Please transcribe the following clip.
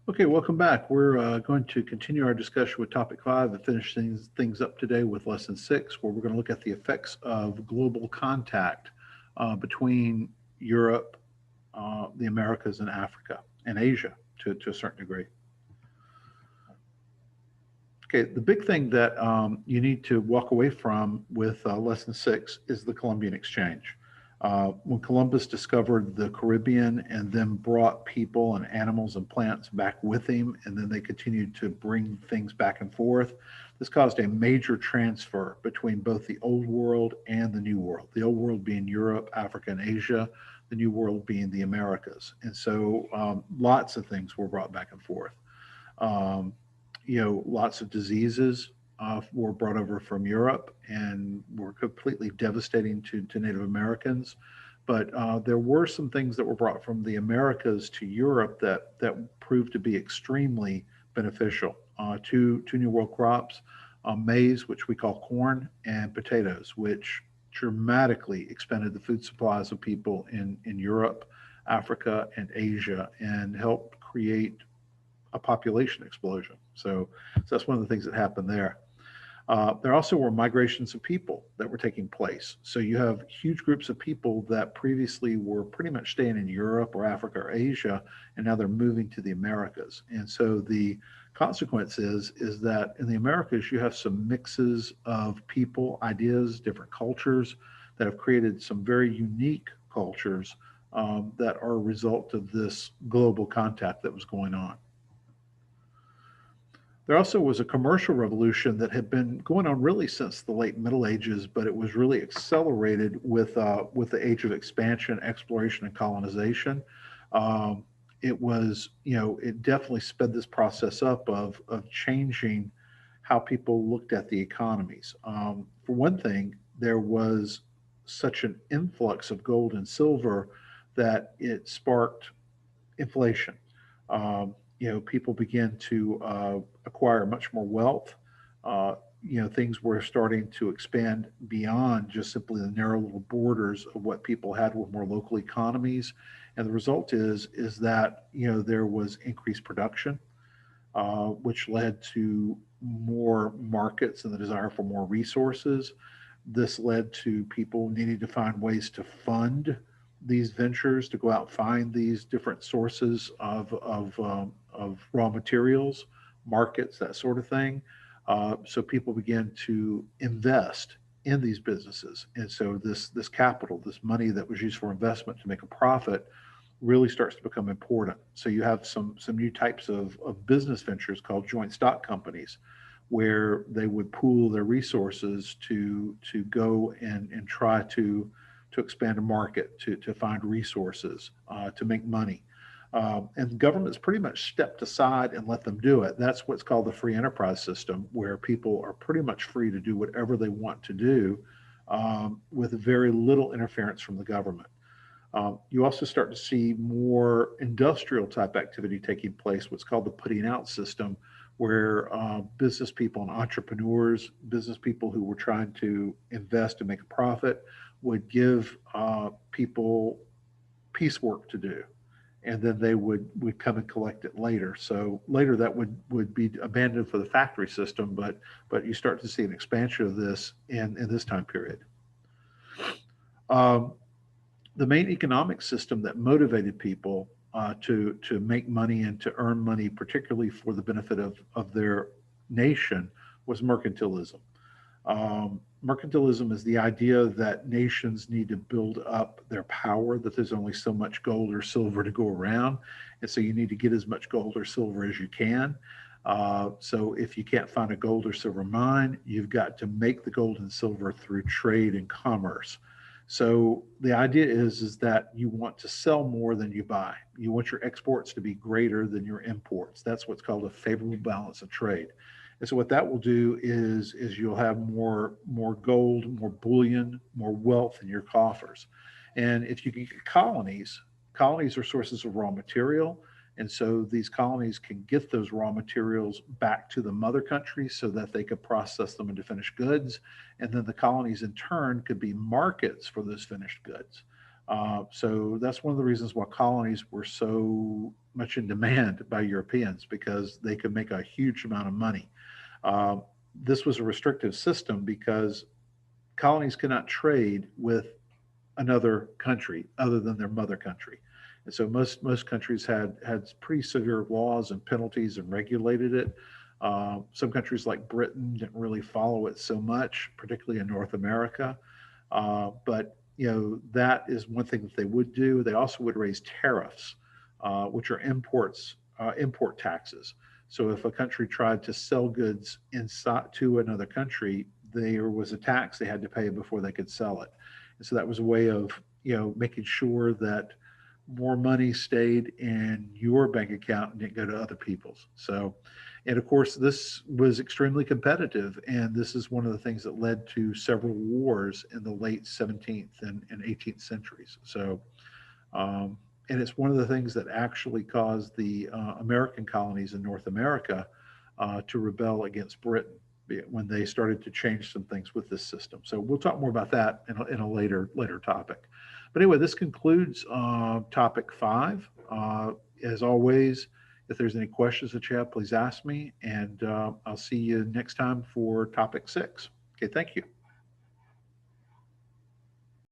Okay, welcome back. We're going to continue our discussion with topic five and finish things up today with lesson six, where we're going to look at the effects of global contact between Europe, the Americas, and Africa, and Asia to a certain degree. Okay, the big thing that you need to walk away from with lesson six is the Columbian Exchange. When Columbus discovered the Caribbean and then brought people and animals and plants back with him, and then they continued to bring things back and forth, this caused a major transfer between both the Old World and the New World. The Old World being Europe, Africa, and Asia, the New World being the Americas. And so lots of things were brought back and forth. Um, Lots of diseases were brought over from Europe and were completely devastating to Native Americans. But there were some things that were brought from the Americas to Europe that proved to be extremely beneficial. Two New World crops, maize, which we call corn, and potatoes, which dramatically expanded the food supplies of people in Europe, Africa, and Asia, and helped create a population explosion. So that's one of the things that happened there. There also were migrations of people that were taking place. So you have huge groups of people that previously were pretty much staying in Europe or Africa or Asia, and now they're moving to the Americas. And so the consequence is that in the Americas, you have some mixes of people, ideas, different cultures that have created some very unique cultures that are a result of this global contact that was going on. There also was a commercial revolution that had been going on really since the late Middle Ages, but it was really accelerated with the age of expansion, exploration, and colonization. Um, it definitely sped this process up of changing how people looked at the economies. For one thing, there was such an influx of gold and silver that it sparked inflation. People began to acquire much more wealth. Things were starting to expand beyond just simply the narrow little borders of what people had with more local economies. And the result is that there was increased production, which led to more markets and the desire for more resources. This led to people needing to find ways to fund these ventures, to go out and find these different sources of raw materials, markets, that sort of thing. So people began to invest in these businesses, and so this capital, this money that was used for investment to make a profit, really starts to become important. So you have some new types of business ventures called joint stock companies, where they would pool their resources to go and try to expand a market, to find resources, to make money. And governments pretty much stepped aside and let them do it. That's what's called the free enterprise system, where people are pretty much free to do whatever they want to do with very little interference from the government. You also start to see more industrial type activity taking place, what's called the putting out system, where business people and entrepreneurs, business people who were trying to invest and make a profit, would give people piecework to do, and then they would come and collect it later. So later that would be abandoned for the factory system, but you start to see an expansion of this in this time period. Um, the main economic system that motivated people to make money and to earn money, particularly for the benefit of their nation, was mercantilism. Mercantilism is the idea that nations need to build up their power, that there's only so much gold or silver to go around. And so you need to get as much gold or silver as you can. So if you can't find a gold or silver mine, you've got to make the gold and silver through trade and commerce. So the idea is that you want to sell more than you buy. You want your exports to be greater than your imports. That's what's called a favorable balance of trade. And so what that will do is you'll have more gold, more bullion, more wealth in your coffers. And if you can get colonies, colonies are sources of raw material. And so these colonies can get those raw materials back to the mother country so that they could process them into finished goods. And then the colonies in turn could be markets for those finished goods. So that's one of the reasons why colonies were so much in demand by Europeans, because they could make a huge amount of money. Uh, this was a restrictive system because colonies cannot trade with another country other than their mother country. And so most countries had pretty severe laws and penalties and regulated it. Some countries like Britain didn't really follow it so much, particularly in North America. But that is one thing that they would do. They also would raise tariffs, which are import taxes. So if a country tried to sell goods inside to another country, there was a tax they had to pay before they could sell it. And so that was a way of making sure that more money stayed in your bank account and didn't go to other people's. So, and of course, this was extremely competitive, and this is one of the things that led to several wars in the late 17th and 18th centuries. So, um, and it's one of the things that actually caused the American colonies in North America to rebel against Britain when they started to change some things with this system. So we'll talk more about that in a later topic. But anyway, this concludes topic 5. As always, if there's any questions that you have, please ask me, and I'll see you next time for topic 6. Okay, thank you.